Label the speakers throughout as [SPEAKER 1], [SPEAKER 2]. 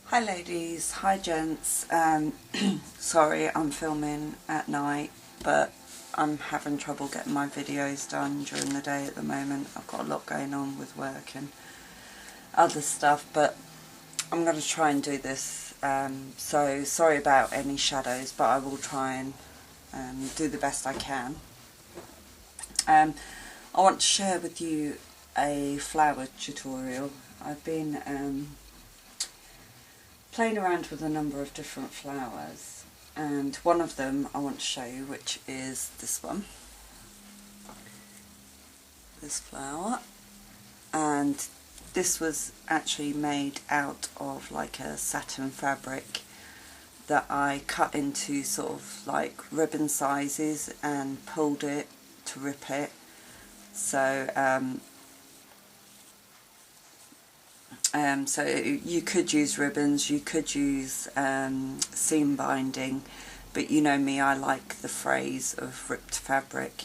[SPEAKER 1] Hi ladies, hi gents. Sorry I'm filming at night, but I'm having trouble getting my videos done during the day at the moment. I've got a lot going on with work and other stuff, but I'm going to try and do this. So sorry about any shadows, but I will try and do the best I can. I want to share with you a flower tutorial. I've been playing around with a number of different flowers, and one of them I want to show you, which is this one, this flower. And this was actually made out of like a satin fabric that I cut into sort of like ribbon sizes and pulled it to rip it. So so you could use ribbons, you could use seam binding, but you know me, I like the phrase of ripped fabric.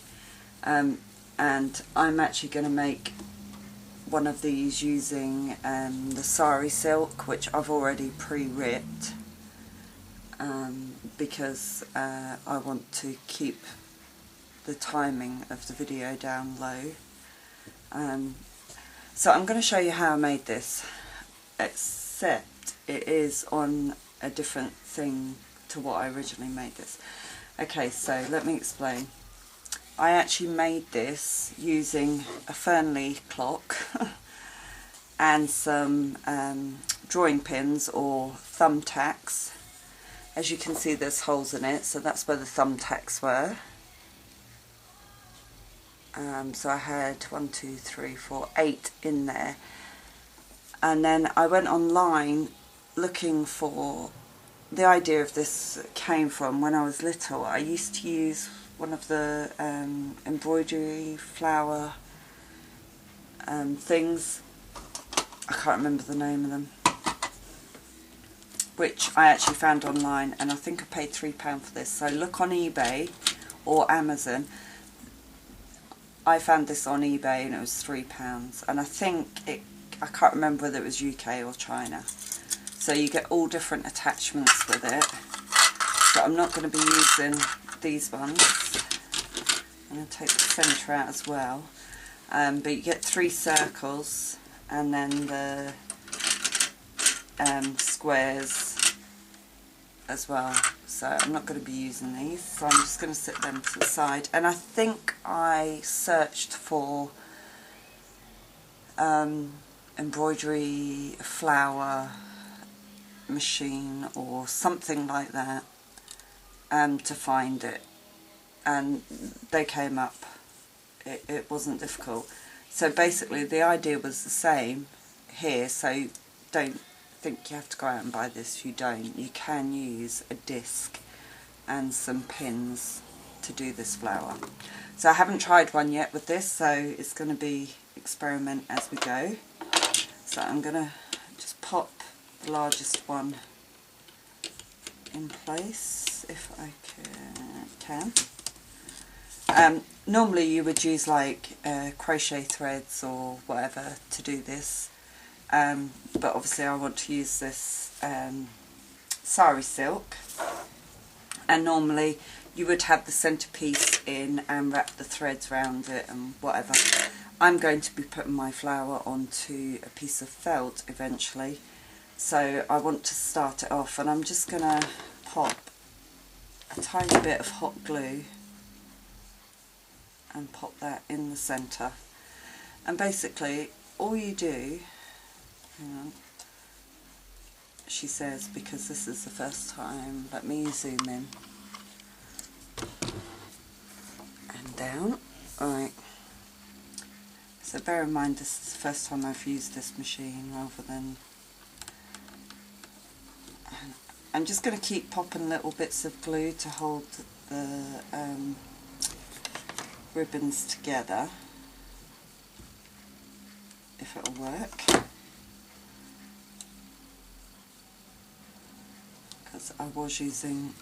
[SPEAKER 1] And I'm actually going to make one of these using the sari silk, which I've already pre-ripped because I want to keep the timing of the video down low. So I'm going to show you how I made this, except it is on a different thing to what I originally made this. Okay, so let me explain. I actually made this using a Fernley clock and some drawing pins or thumbtacks. As you can see, there's holes in it, so that's where the thumbtacks were. So I had 1, 2, 3, 4, 8 in there, and then I went online looking for, the idea of this came from when I was little. I used to use one of the embroidery flower things, I can't remember the name of them, which I actually found online, and I think I paid £3 for this. So look on eBay or Amazon. I found this on eBay and it was £3, and I think I can't remember whether it was UK or China. So you get all different attachments with it. So I'm not going to be using these ones. I'm going to take the centre out as well. But you get 3 circles and then the squares as well. So I'm not going to be using these, so I'm just going to sit them to the side. And I think I searched for embroidery flower machine or something like that to find it, and they came up. It wasn't difficult. So basically the idea was the same here, so don't think you have to go out and buy this if you don't. You can use a disc and some pins to do this flower. So I haven't tried one yet with this, so it's going to be experiment as we go. So I'm going to just pop the largest one in place if I can. Normally you would use like crochet threads or whatever to do this, but obviously I want to use this sari silk, and normally you would have the centerpiece in and wrap the threads around it and whatever. I'm going to be putting my flower onto a piece of felt eventually, so I want to start it off, and I'm just going to pop a tiny bit of hot glue and pop that in the centre. And basically all you do, hang on, she says, because this is the first time, let me zoom in and down. Alright, so bear in mind this is the first time I've used this machine rather than, I'm just going to keep popping little bits of glue to hold the ribbons together, if it'll work, because I was using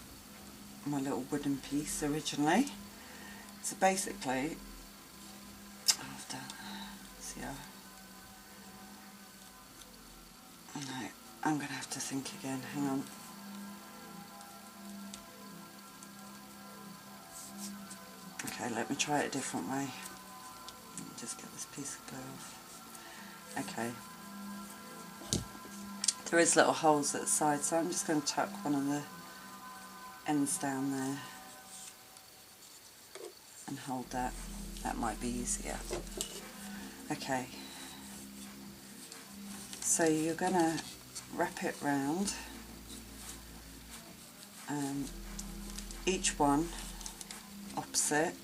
[SPEAKER 1] my little wooden piece originally. So basically, I've done, see how, no, I'm going to have to think again, hang on. Okay, let me try it a different way. Let me just get this piece of glue off. Okay. There is little holes at the side, so I'm just going to tuck one of the ends down there and hold that. That might be easier. Okay. So you're going to wrap it round. Each one opposite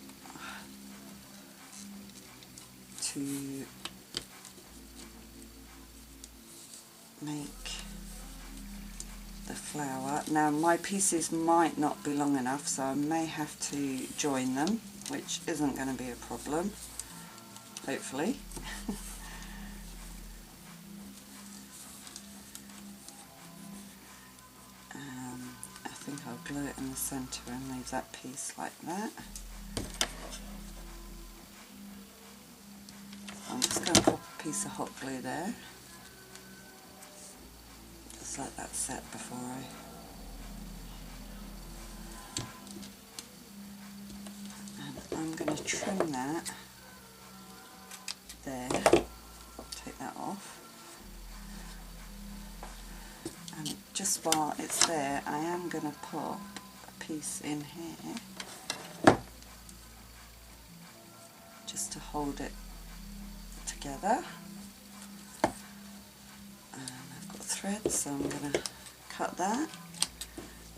[SPEAKER 1] to make the flower. Now my pieces might not be long enough, so I may have to join them, which isn't going to be a problem, hopefully. I think I'll glue it in the centre and leave that piece like that. I'm just going to pop a piece of hot glue there. Just let that set before I... And I'm going to trim that there. Take that off. And just while it's there, I am going to pop a piece in here just to hold it together. And I've got thread, so I'm going to cut that.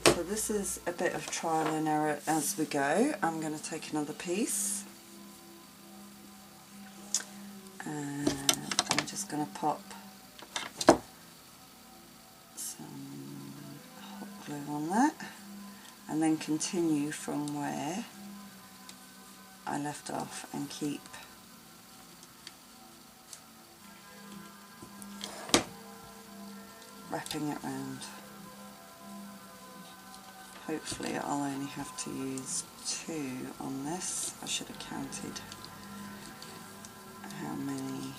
[SPEAKER 1] So this is a bit of trial and error as we go. I'm going to take another piece and I'm just going to pop glue on that and then continue from where I left off and keep wrapping it round. Hopefully I'll only have to use 2 on this. I should have counted how many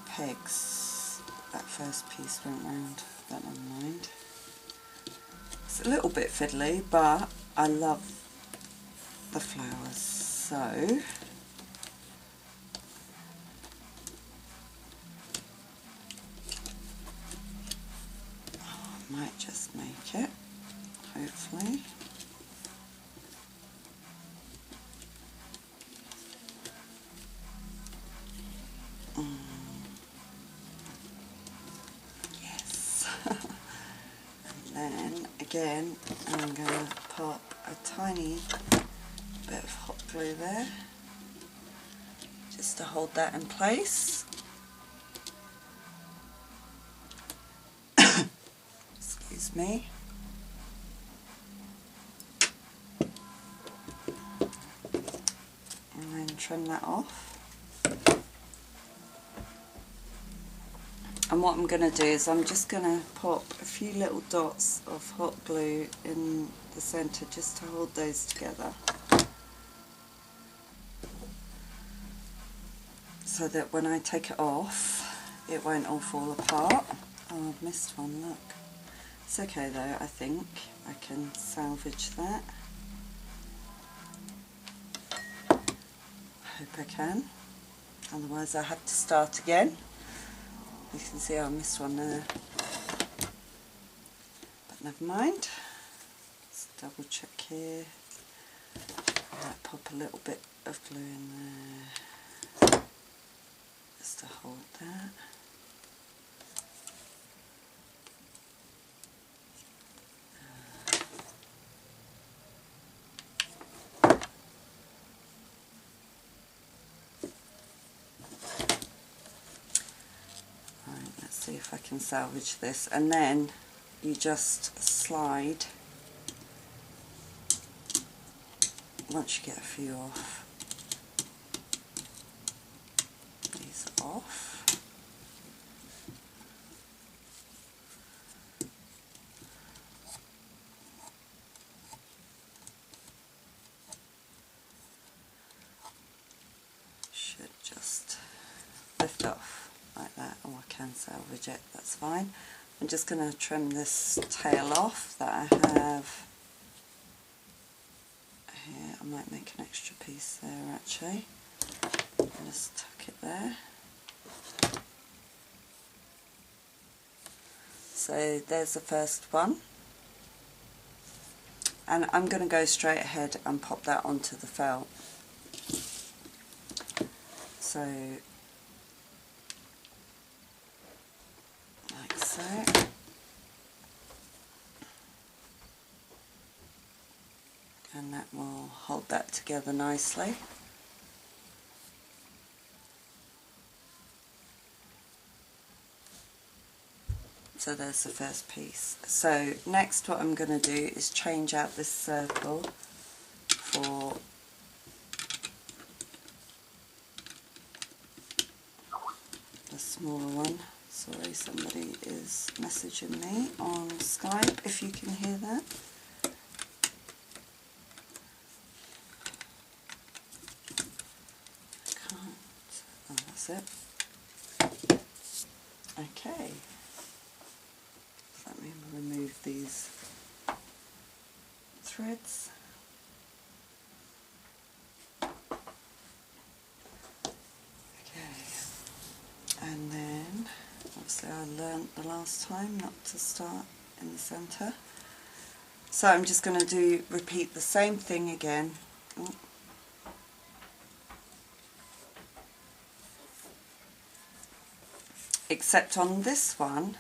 [SPEAKER 1] pegs that first piece went round. But never mind. It's a little bit fiddly, but I love the flowers, so I might just make it, hopefully. Then again I'm going to pop a tiny bit of hot glue there just to hold that in place. Excuse me. And then trim that off. And what I'm going to do is I'm just going to pop a few little dots of hot glue in the centre just to hold those together, so that when I take it off it won't all fall apart. Oh, I've missed one, look. It's okay though, I think I can salvage that. I hope I can, otherwise I have to start again. You can see I missed one there, but never mind. Let's double check here. I'll pop a little bit of glue in there just to hold that. See if I can salvage this, and then you just slide, once you get a few off, these off, should just lift off like that. Oh, I can salvage it, that's fine. I'm just going to trim this tail off that I have here. I might make an extra piece there actually. Just tuck it there. So there's the first one. And I'm going to go straight ahead and pop that onto the felt. So, like so. And that will hold that together nicely. So there's the first piece. So next what I'm going to do is change out this circle for the smaller one. Sorry, somebody is messaging me on Skype, if you can hear that. Oh, that's it. Okay. Let me remove these threads. Okay. And then, obviously I learnt the last time not to start in the centre. So I'm just going to repeat the same thing again. Oh. Except on this one,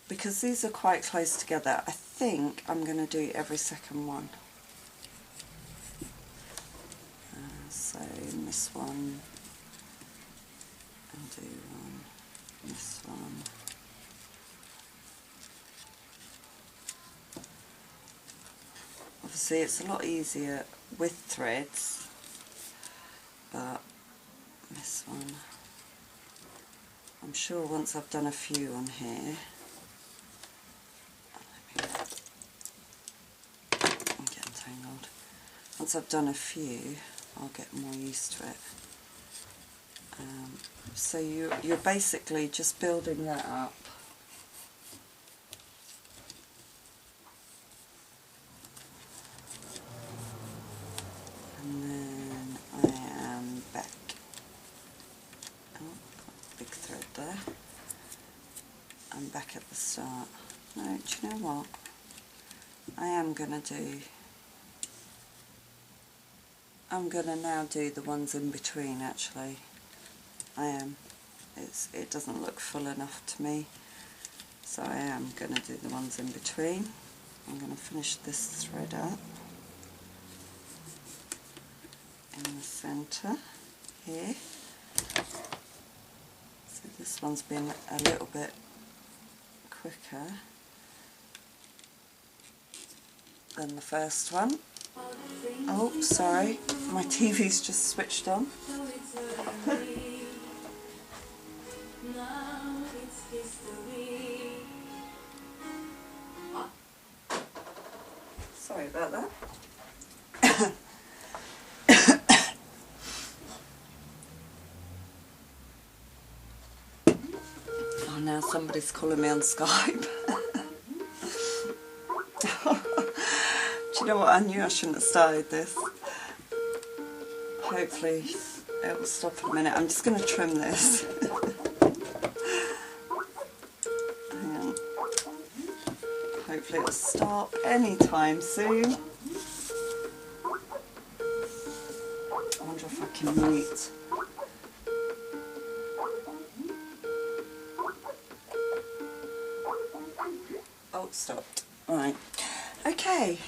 [SPEAKER 1] because these are quite close together, I think I'm going to do every second one. So in this one, I'll do one, this one. Obviously it's a lot easier with threads, but this one, I'm sure once I've done a few on here, I'm getting tangled. Once I've done a few, I'll get more used to it. So you're basically just building that up. And then I am back. Oh, got a big thread there. I'm back at the start. No, do you know what? I'm going to now do the ones in between actually. I am. It doesn't look full enough to me. So I am going to do the ones in between. I'm going to finish this thread up in the centre here. So this one's been a little bit quicker than the first one. Oh, sorry, my TV's just switched on. Sorry about that. Oh, now somebody's calling me on Skype. Do you know what? I knew I shouldn't have started this. Hopefully it will stop in a minute. I'm just going to trim this. Hang on. Hopefully it'll stop anytime soon. I wonder if I can mute. Oh, it stopped. Right. Okay.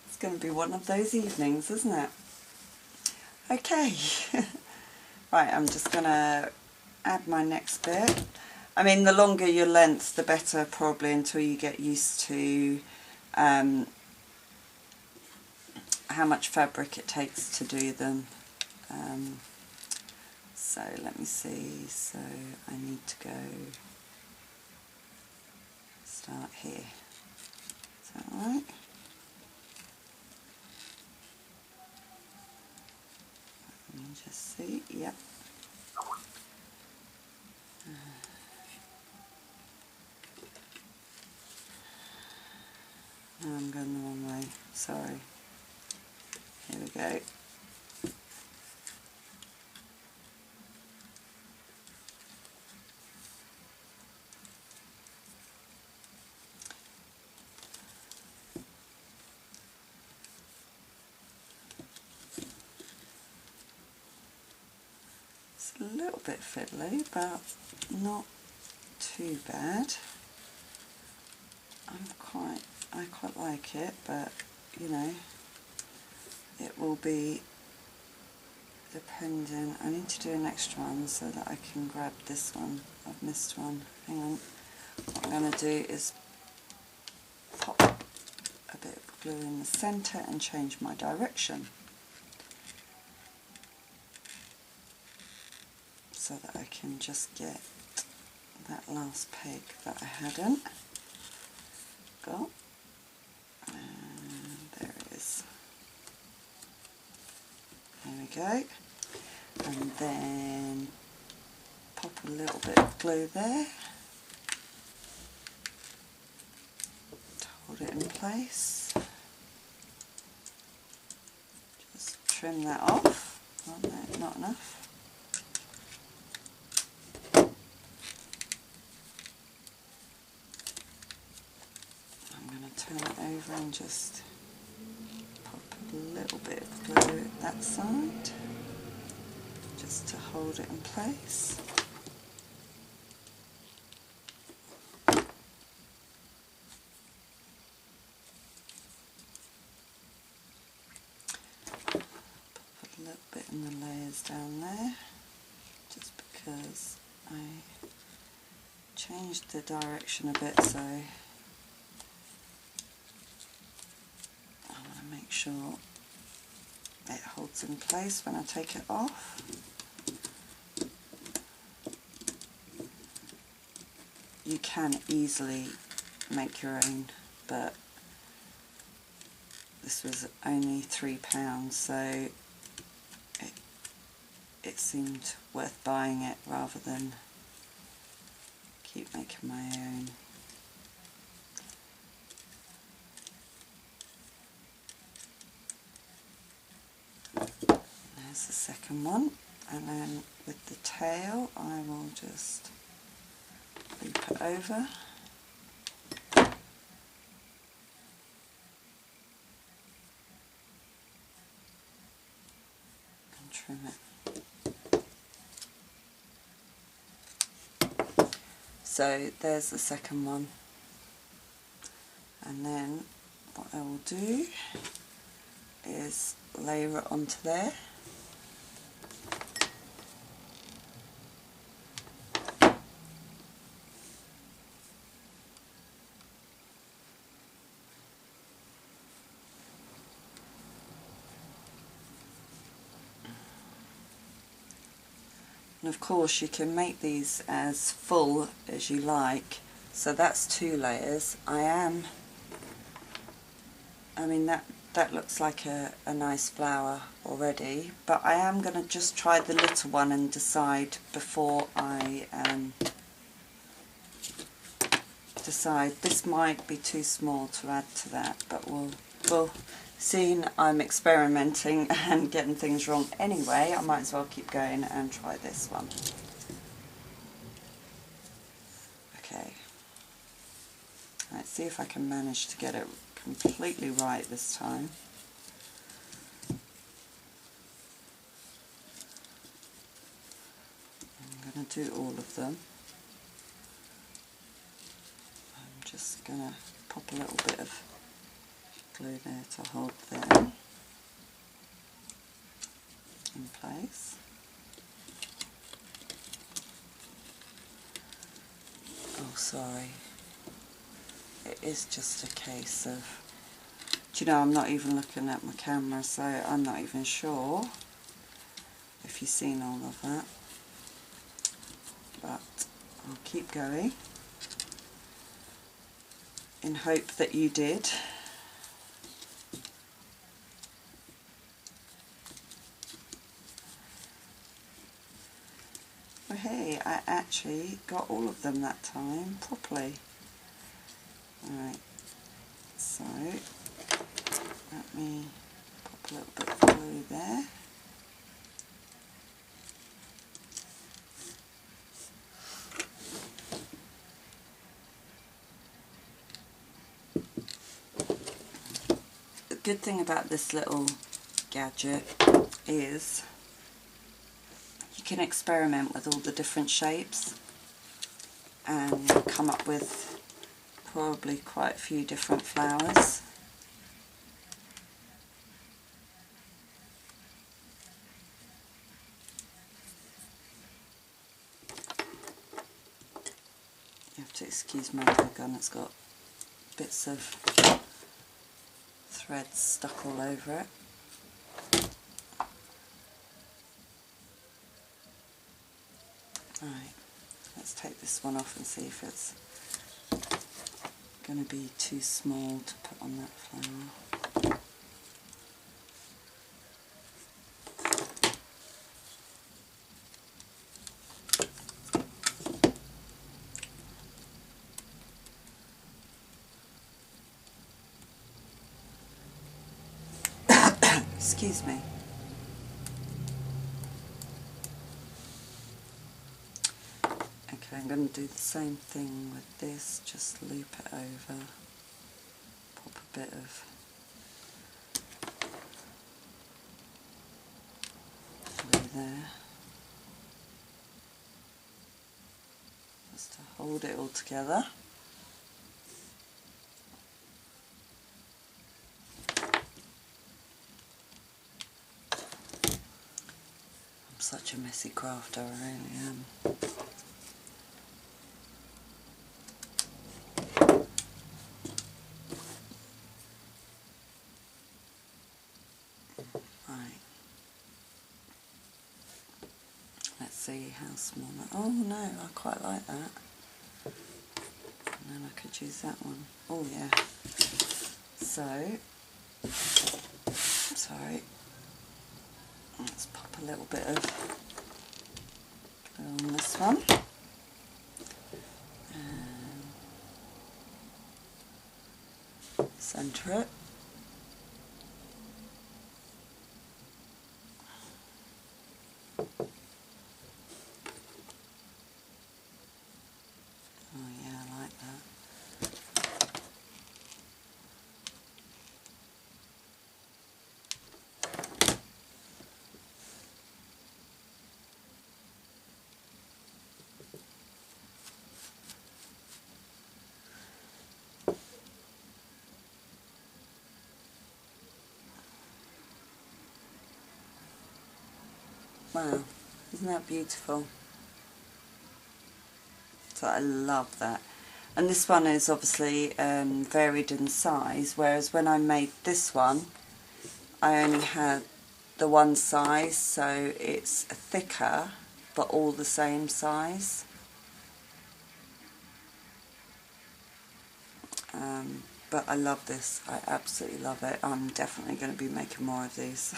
[SPEAKER 1] It's going to be one of those evenings, isn't it? Okay. Right, I'm just going to add my next bit. I mean, the longer your length, the better probably until you get used to how much fabric it takes to do them. So let me see. So I need to go start here. Is that right? Let me just see. Yep. I'm going the wrong way, sorry. Here we go. It's a little bit fiddly, but not too bad. I quite like it, but you know, it will be depending. I need to do an extra one so that I can grab this one. I've missed one. Hang on. What I'm going to do is pop a bit of glue in the centre and change my direction so that I can just get that last peg that I hadn't got. And there it is. There we go. And then pop a little bit of glue there to hold it in place. Just trim that off. Oh no, not enough. I'm going to turn it over and just pop a little bit of glue at that side just to hold it in place. Put a little bit in the layers down there just because I changed the direction a bit, so I want to make sure it holds in place when I take it off. You can easily make your own, but this was only £3, so it seemed worth buying it rather than keep making my own. There's the second one, and then with the tail I will just loop it over and trim it. So there's the second one, and then what I will do is layer it onto there. And of course you can make these as full as you like, so that's 2 layers. I mean that looks like a nice flower already, but I am going to just try the little one and decide before I decide. This might be too small to add to that, but we'll seeing I'm experimenting and getting things wrong anyway, I might as well keep going and try this one. Okay, let's see if I can manage to get it completely right this time. I'm going to do all of them. I'm just going to pop a little bit of glue there to hold them in place. Oh, sorry. It is just a case of, do you know, I'm not even looking at my camera, so I'm not even sure if you've seen all of that. But I'll keep going in hope that you did. Well, hey, I actually got all of them that time properly. Alright, let's So let me pop a little bit of glue there. The good thing about this little gadget is you can experiment with all the different shapes and come up with probably quite a few different flowers. You have to excuse my glue gun, it's got bits of thread stuck all over it. Right, let's take this one off and see if it's going to be too small to put on that flower. Excuse me. Okay, I'm going to do the same thing with this, just loop it over, pop a bit of glue there, just to hold it all together. I'm such a messy crafter, I really am. Let's see how small that. Oh no, I quite like that. And then I could use that one. Oh yeah. So, sorry. Let's pop a little bit of glue on this one. And centre it. Wow, isn't that beautiful? So I love that. And this one is obviously varied in size, whereas when I made this one, I only had the one size, so it's thicker, but all the same size. But I love this. I absolutely love it. I'm definitely going to be making more of these.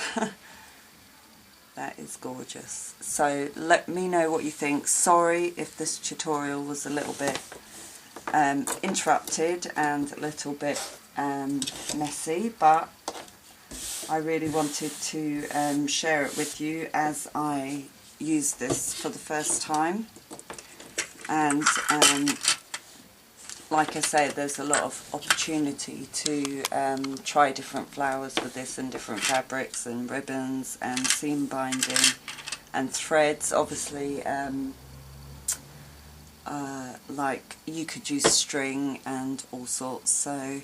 [SPEAKER 1] That is gorgeous. So let me know what you think. Sorry if this tutorial was a little bit interrupted and a little bit messy, but I really wanted to share it with you as I use this for the first time. And like I say, there's a lot of opportunity to try different flowers with this and different fabrics and ribbons and seam binding and threads. Obviously, like you could use string and all sorts. So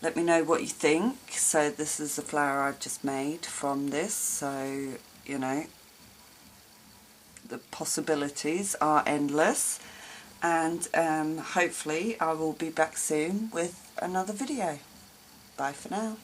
[SPEAKER 1] let me know what you think. So this is the flower I've just made from this. So, you know, the possibilities are endless. And hopefully I will be back soon with another video. Bye for now.